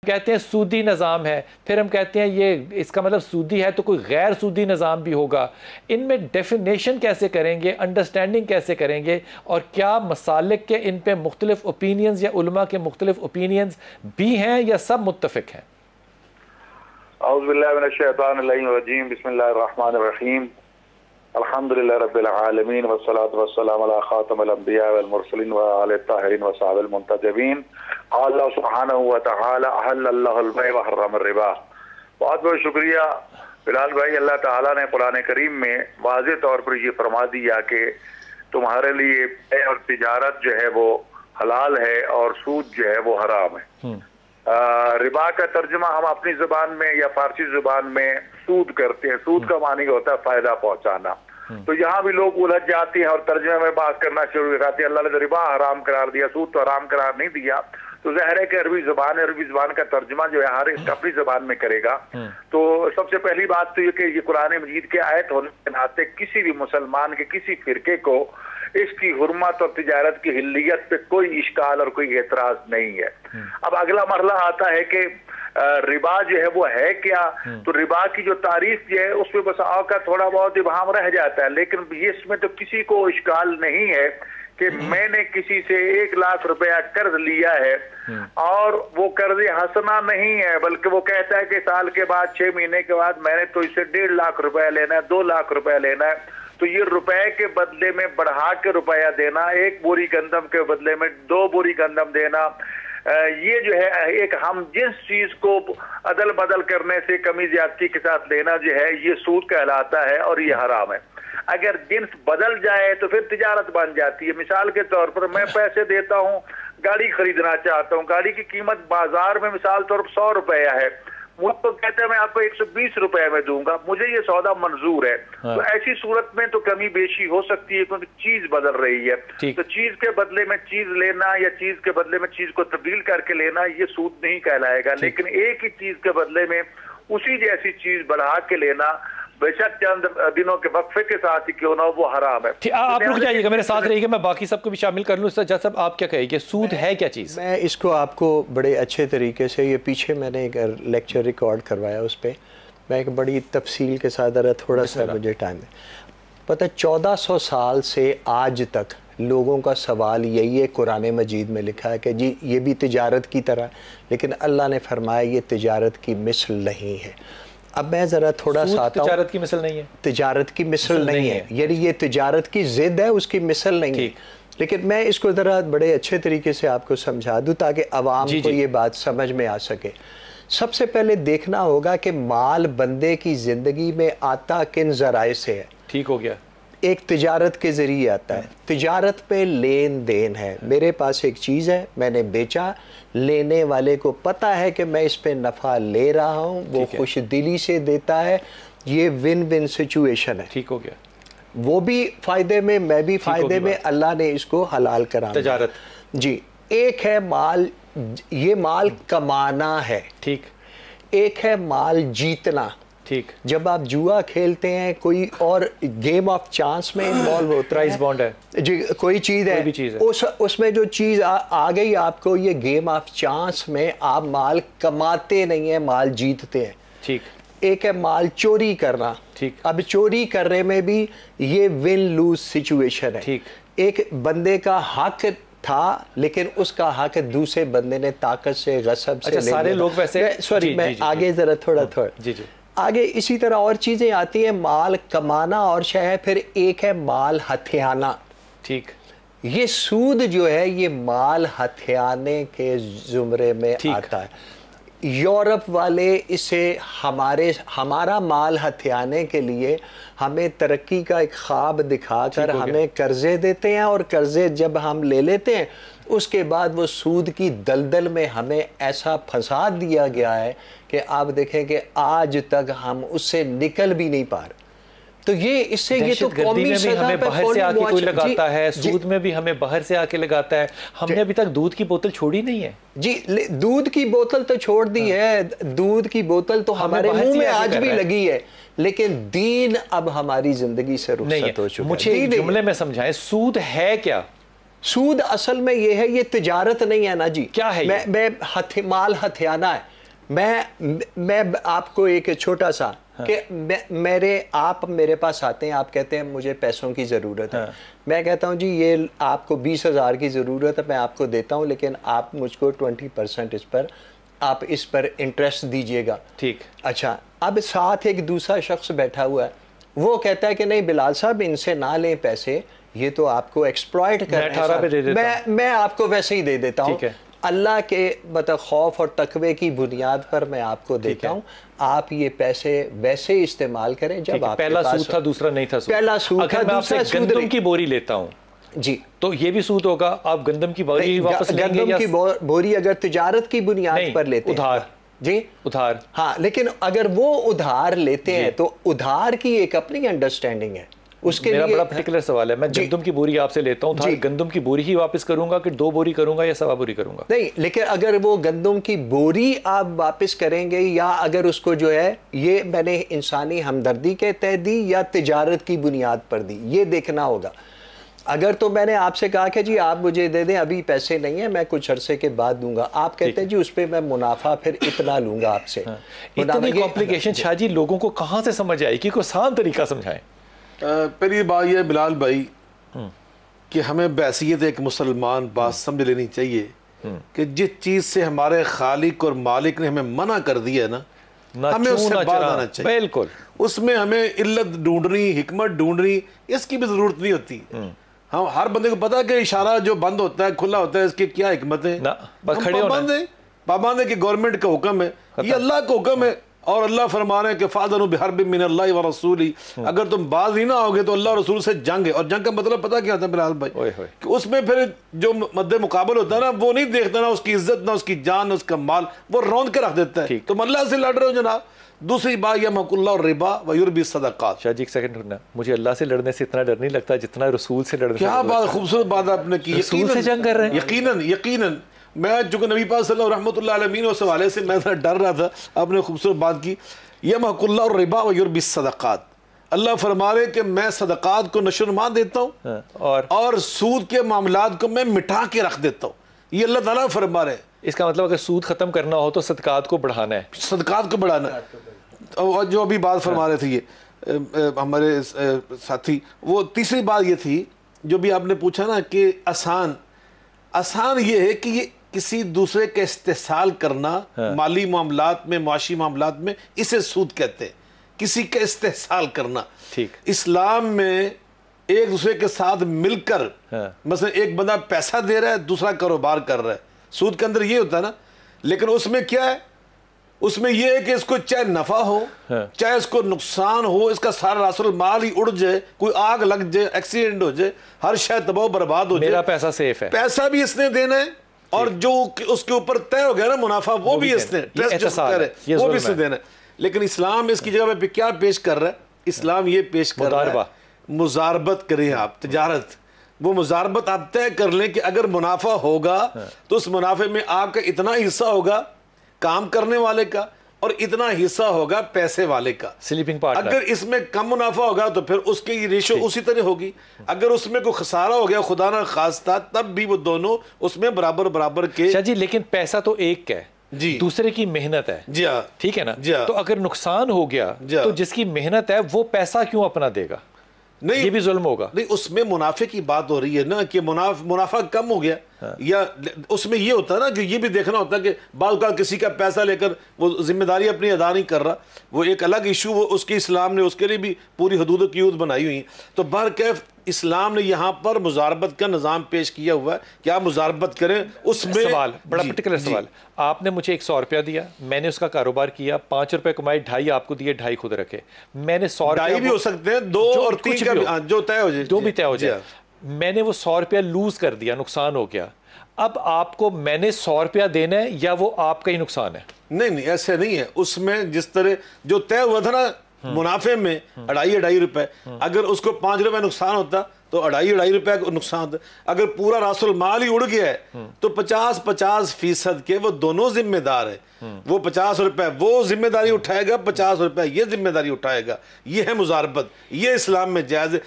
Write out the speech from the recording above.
कहते हैं सूदी निज़ाम है, फिर हम कहते हैं ये इसका मतलब सूदी है तो कोई गैर सूदी निज़ाम भी होगा। इनमें डेफिनेशन कैसे करेंगे, अंडरस्टैंडिंग कैसे करेंगे, और क्या मसालिक के इन पे मुख्तलिफ ओपिनियंस या उलमा के मुख्तलिफ ओपिनियंस भी हैं या सब मुत्तफिक हैं? औज़ु बिल्लाहि मिनश शैतानिर रजीम, बिस्मिल्लाहिर रहमानिर रहीम, अल्हम्दुलिल्लाहि रब्बिल आलमीन वस्सलातु वस्सलामु अला खातमिल अंबिया वल मुरसलीन व आलिहि ताहिरीन व सहाबिल मुंतजबीन। अल्लाह सुब्हानहु व तआला अहल्लल्लाहुल बै व हर्रमर रिबा। बहुत बहुत शुक्रिया बिलाल भाई। अल्लाह ताला ने कुरान करीम में वाज़ेह तौर पर ये फरमा दिया कि तुम्हारे लिए बै और तिजारत जो है वो हलाल है और सूद जो है वो हराम है। रिबा का तर्जुमा हम अपनी जुबान में या फारसी जुबान में सूद करते हैं। सूद का मानी होता है फायदा पहुंचाना। तो यहाँ भी लोग उलझ जाते हैं और तर्जुमे में बात करना शुरू कर देते हैं। अल्लाह ने रिबा हराम करार दिया, सूद तो हराम करार नहीं दिया। तो ज़ाहिर है कि अरबी जुबान का तर्जुमा जो है हर एक अपनी जुबान में करेगा। तो सबसे पहली बात तो ये कि ये कुरान मजीद के आयत होने के नाते किसी भी मुसलमान के किसी फिरके को इसकी हुर्मत और तिजारत की हिल्लियत पे कोई इश्काल और कोई एतराज नहीं है। अब अगला मरला आता है कि रिबा जो है वो है क्या। तो रिबा की जो तारीफ जो है उसमें बस का थोड़ा बहुत इबहाम रह जाता है, लेकिन ये इसमें तो किसी को इश्काल नहीं है कि मैंने किसी से 1 लाख रुपया कर्ज लिया है और वो कर्ज हंसना नहीं है, बल्कि वो कहता है कि साल के बाद 6 महीने के बाद मैंने तो इसे 1.5 लाख रुपया लेना है, 2 लाख रुपया लेना है। तो ये रुपए के बदले में बढ़ा के रुपया देना, 1 बोरी गंदम के बदले में 2 बोरी गंदम देना, ये जो है एक हम जिस चीज को अदल बदल करने से कमी ज्यादती के साथ लेना जो है ये सूद कहलाता है और ये हराम है। अगर जिन्स बदल जाए तो फिर तिजारत बन जाती है। मिसाल के तौर पर मैं पैसे देता हूँ, गाड़ी खरीदना चाहता हूँ, गाड़ी की कीमत बाजार में मिसाल तौर पर 100 रुपया है, मुझको कहते हैं मैं आपको 120 रुपए में दूंगा, मुझे ये सौदा मंजूर है। तो ऐसी सूरत में तो कमी बेशी हो सकती है क्योंकि चीज बदल रही है। तो चीज के बदले में चीज लेना या चीज के बदले में चीज को तब्दील करके लेना ये सूद नहीं कहलाएगा। लेकिन एक ही चीज के बदले में उसी जैसी चीज बढ़ा के लेना बेशक चंद दिनों के वक्फे के साथ ही क्यों ना वो हराम है। आप रुक जाइएगा, मेरे साथ रहिएगा, मैं बाकी सबको भी शामिल कर लूँ। जज साहब आप क्या कहेंगे, सूद है क्या चीज़? मैं इसको आपको बड़े अच्छे तरीके से, ये पीछे मैंने एक लेक्चर रिकॉर्ड करवाया, उस पर मैं एक बड़ी तफसील के साथ थोड़ा सा मुझे टाइम है। पता 1400 साल से आज तक लोगों का सवाल यही है, कुरान मजीद में लिखा है कि जी ये भी तिजारत की तरह, लेकिन अल्लाह ने फरमाया ये तिजारत की मिसल नहीं है। अब मैं ज़रा थोड़ा सा तिजारत की मिसल नहीं है, तिजारत की मिसल नहीं है, यानी ये तिजारत की ज़िद है, उसकी मिसल नहीं है। लेकिन मैं इसको ज़रा बड़े अच्छे तरीके से आपको समझा दूँ ताकि अवाम को ये बात समझ में आ सके। सबसे पहले देखना होगा कि माल बंदे की ज़िंदगी में आता किन ज़राए से है। ठीक हो गया, एक तिजारत के ज़रिए आता है। तिजारत पे लेन देन है, मेरे पास एक चीज़ है, मैंने बेचा, लेने वाले को पता है कि मैं इस पे नफ़ा ले रहा हूँ, वो खुश दिली से देता है, ये विन विन सिचुएशन है। ठीक हो गया, वो भी फ़ायदे में, मैं भी फ़ायदे में, अल्लाह ने इसको हलाल करा तिजारत। जी, एक है माल, ये माल कमाना है, ठीक। एक है माल जीतना, ठीक। जब आप जुआ खेलते हैं कोई और गेम ऑफ चांस में इन्वॉल्व होता है, प्राइस बॉन्ड है जी, कोई चीज़ है, उसमें जो चीज़ आ गई आपको, ये गेम ऑफ चांस में आप माल कमाते नहीं है, माल जीतते हैं। ठीक। एक है माल चोरी करना, ठीक। अब चोरी करने में भी ये विन लूज सिचुएशन है। ठीक। एक बंदे का हक था लेकिन उसका हक दूसरे बंदे ने ताकत से गसब से ले सारे लोग वैसे, सॉरी मैं आगे जरा थोड़ा जी जी आगे इसी तरह और चीज़ें आती हैं। माल कमाना और शय, फिर एक है माल हथियाना। ठीक। ये सूद जो है ये माल हथियाने के जुमरे में आता है। यूरोप वाले इसे हमारा माल हथियाने के लिए हमें तरक्की का एक ख्वाब दिखाकर हमें कर्जे देते हैं, और कर्जे जब हम ले लेते हैं उसके बाद वो सूद की दलदल में हमें ऐसा फंसा दिया गया है कि आप देखें कि आज तक हम उससे निकल भी नहीं पा रहे। तो ये इससे ये तो कौमी में भी हमें बाहर से आके कोई लगाता है, सूद में भी हमें बाहर से आके लगाता है। हमने अभी तक दूध की बोतल छोड़ी नहीं है जी, दूध की बोतल तो छोड़ दी है, दूध की बोतल तो हमारे मुंह में आज भी लगी है, लेकिन दीन अब हमारी जिंदगी से रुखसत हो चुका है। मुझे एक जुमले में समझाएं, सूद है क्या? सूद असल में ये है, ये तिजारत नहीं है ना जी। क्या है? मैं माल हथियाना है। मैं आपको एक छोटा सा कि आप मेरे पास आते हैं, आप कहते हैं मुझे पैसों की ज़रूरत है। मैं कहता हूँ जी ये आपको 20,000 की ज़रूरत है, मैं आपको देता हूँ, लेकिन आप मुझको 20% इस पर इंटरेस्ट दीजिएगा। ठीक। अच्छा, अब साथ एक दूसरा शख्स बैठा हुआ है, वो कहता है कि नहीं बिलाल साहब इनसे ना लें पैसे, ये तो आपको एक्सप्लॉइट कर रहे हैं, मैं आपको वैसे ही दे देता हूँ। अल्लाह के मतलब खौफ और तकवे की बुनियाद पर मैं आपको देता हूँ, आप ये पैसे वैसे इस्तेमाल करें जब आपके पहला पास सूद था, दूसरा नहीं था। पहला सूद था, दूसरा गंदम की बोरी लेता हूँ जी, तो ये भी सूद होगा। आप गंदम की बोरी वापस लेंगे? गंदम की बोरी अगर तिजारत की बुनियाद पर लेते हैं, उधार जी, उधार, हाँ, लेकिन अगर वो उधार लेते हैं तो उधार की एक अपनी अंडरस्टैंडिंग है। उसके मेरा लिए बड़ा पर्टिकुलर सवाल है, मैं गंदम की बोरी आपसे लेता हूँ, गंदम की बोरी ही वापस करूंगा कि 2 बोरी करूंगा या 1.25 बोरी करूंगा? नहीं, लेकिन अगर वो गंदम की बोरी आप वापस करेंगे या अगर उसको जो है ये मैंने इंसानी हमदर्दी के तहत दी या तिजारत की बुनियाद पर दी, ये देखना होगा। अगर तो मैंने आपसे कहा कि जी आप मुझे दे दें, अभी पैसे नहीं है, मैं कुछ अरसे के बाद दूंगा, आप कहते हैं जी उस पर मैं मुनाफा फिर इतना लूंगा आपसे। इतनी कॉम्प्लिकेशन शाह जी लोगों को कहाँ से समझ आई कि कोई आसान तरीका समझाएं? पहली बात यह बिलाल भाई कि हमें बैसियत एक मुसलमान बात समझ लेनी चाहिए कि जिस चीज़ से हमारे खालिक और मालिक ने हमें मना कर दिया ना, हमें उससे बाहर आना चाहिए। बिल्कुल, उसमें हमें इल्लत ढूंढनी, हिकमत ढूंढनी, इसकी भी ज़रूरत नहीं होती। हम हर बंदे को पता है कि इशारा जो बंद होता है खुला होता है, इसकी क्या हिकमत है? पाबंद है कि गवर्नमेंट का हुक्म है, ये अल्लाह का हुक्म है, और अल्लाह फरमा रहे हैं कि फादनु बिहर्बि मिनल्लाहि व रसूली, अगर तुम बाज ही ना आओगे तो अल्लाह रसूल से जंग है। और जंग का मतलब पता क्या होता है बिलाल भाई? कि उसमें फिर जो मद्दे मुकाबल होता है ना, वो नहीं देखता ना उसकी इज्जत, ना उसकी जान, ना उसका माल, वो रौंद के रख देता है। तुम अल्लाह से लड़ रहे हो जनाब। दूसरी बात यह मकुल्ला और रिबा व युरबी सदक़ात। शाह जी एक सेकंड रुकना, मुझे अल्लाह से लड़ने से इतना डर नहीं लगता जितना रसूल से लड़ने। क्या बात, खूबसूरत बात आपने की। रसूल से जंग कर रहे हैं, यकीनन यकीनन। मैं चूंकि नबी पाक सल्लल्लाहु रहमतुल्लाह अलैहि उस हवाले से मैं डर रहा था, आपने खूबसूरत बात की। यह मकुल्ला और रिबा व युरबी सदक़ात, अल्लाह फरमा रहे कि मैं सदक़ात को नशोनुमा देता हूँ और सूद के मामलात को मैं मिटा के रख देता हूँ। ये अल्लाह ताला फरमा रहे। इसका मतलब अगर सूद खत्म करना हो तो सदक़ात को बढ़ाना है, सदक़ात को बढ़ाना है। और जो अभी बात फरमा रहे थे ये हमारे साथी, वो तीसरी बात ये थी जो भी आपने पूछा ना कि आसान ये है कि ये किसी दूसरे का इस्तेसाल करना, माली मामलात में, माशी मामलात में, इसे सूद कहते हैं, किसी का इस्तेसाल करना। ठीक, इस्लाम में एक दूसरे के साथ मिलकर, मतलब एक बंदा पैसा दे रहा है, दूसरा कारोबार कर रहा है, सूद के अंदर ये होता है ना। लेकिन उसमें क्या है, उसमें यह है कि इसको चाहे नफा हो चाहे इसको नुकसान हो, इसका सारा रासुल माल ही उड़ जाए, कोई आग लग जाए, एक्सीडेंट हो जाए, हर शय तबाह बर्बाद हो जाए, मेरा पैसा सेफ है। पैसा भी इसने देना है और जो उसके ऊपर तय हो गया ना मुनाफा, वो भी इसने वो भी इसने देना है। लेकिन इस्लाम इसकी जगह पे क्या पेश कर रहा है? इस्लाम ये पेश कर रहा है मुजारबत करें आप, तिजारत, वो मुजारबत आप तय कर लें कि अगर मुनाफा होगा तो उस मुनाफे में आपका इतना हिस्सा होगा काम करने वाले का और इतना हिस्सा होगा पैसे वाले का, स्लीपिंग पार्टनर। अगर इसमें कम मुनाफा होगा तो फिर उसकी रेशो उसी तरह होगी। अगर उसमें कोई खसारा हो गया खुदा ना खास्ता, तब भी वो दोनों उसमें बराबर बराबर के। शाह जी लेकिन पैसा तो एक है जी, दूसरे की मेहनत है जी, ठीक है ना जी। तो अगर नुकसान हो गया तो जिसकी मेहनत है वो पैसा क्यों अपना देगा? नहीं, ये भी जुल्म होगा। नहीं, उसमें मुनाफे की बात हो रही है ना कि मुनाफा कम हो गया। या उसमें ये होता है ना कि ये भी देखना होता है कि बाल का किसी का पैसा लेकर वो जिम्मेदारी अपनी अदा नहीं कर रहा, वो एक अलग इशू, वो उसके इस्लाम ने उसके लिए भी पूरी हदूद क़यूद बनाई हुई। तो बहरकैफ इस्लाम ने यहाँ पर मुजारबत का निज़ाम पेश किया हुआ है कि आप मुजारबत करें। उसमें सवाल बड़ा पर्टिकुलर सवाल, आपने मुझे 100 रुपया दिया, मैंने उसका कारोबार किया, 5 रुपए कमाए, 2.5 आपको दिए, 2.5 खुद रखे। मैंने 100 रुपया भी हो सकते हैं, 2 और 3 का जो तय हो जाए, जो भी तय हो जाए। मैंने वो 100 रुपया लूज कर दिया, नुकसान हो गया। अब आपको मैंने 100 रुपया देना है या वो आपका ही नुकसान है? नहीं, ऐसे नहीं है। उसमें जिस तरह जो तय हुआ था ना मुनाफे में 2.5 रुपए, अगर उसको 5 रुपए नुकसान होता तो 2.5 रुपए का नुकसान होता। अगर पूरा रासुल माल ही उड़ गया है तो 50% के वो दोनों जिम्मेदार है। वो 50 रुपए वो जिम्मेदारी उठाएगा, 50 रुपए ये जिम्मेदारी उठाएगा। ये है मुजारबत, ये इस्लाम में जायज है।